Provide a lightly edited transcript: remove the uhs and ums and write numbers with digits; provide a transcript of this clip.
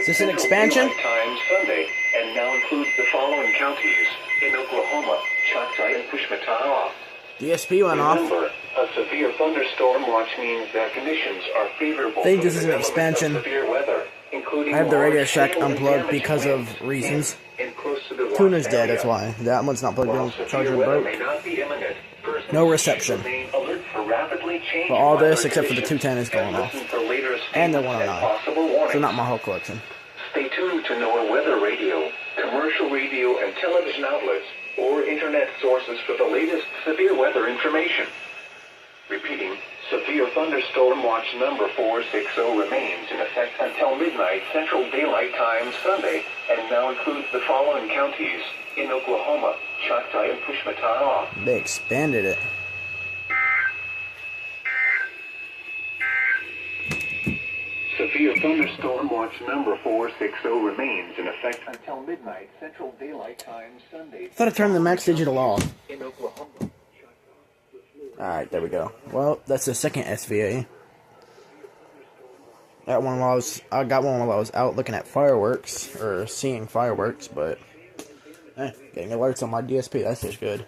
Is this an expansion? Times Sunday, and now includes the following counties in Oklahoma: Choctaw and Pushmataha. DSP went off. Remember, a severe thunderstorm watch means that conditions are favorable. I think this is an expansion. Severe weather, including I have the Radio Shack hail and unplugged damage because winds of reasons. in close to the Tuna's watch dead, that's area. why. That one's not plugged While in. severe Charger weather broke. may not be imminent, persons No reception. should remain alert for rapidly changing But all this weather except for the conditions 210 is going and off. listen for later And the statements and 109. possible warnings. So not my whole collection. Stay tuned to NOAA Weather Radio, commercial radio and television outlets, or internet sources for the latest severe weather information. Repeating, severe thunderstorm watch number 460 remains in effect until midnight Central Daylight Time Sunday, and now includes the following counties in Oklahoma: Choctaw and Pushmataha. They expanded it. Severe thunderstorm watch number 460 remains in effect until midnight Central Daylight Time Sunday. I thought I turned the max digital off. In Oklahoma. Alright, there we go. Well, that's the second SVA. I got one while I was out looking at fireworks, or seeing fireworks, but getting alerts on my DSP, that's just good.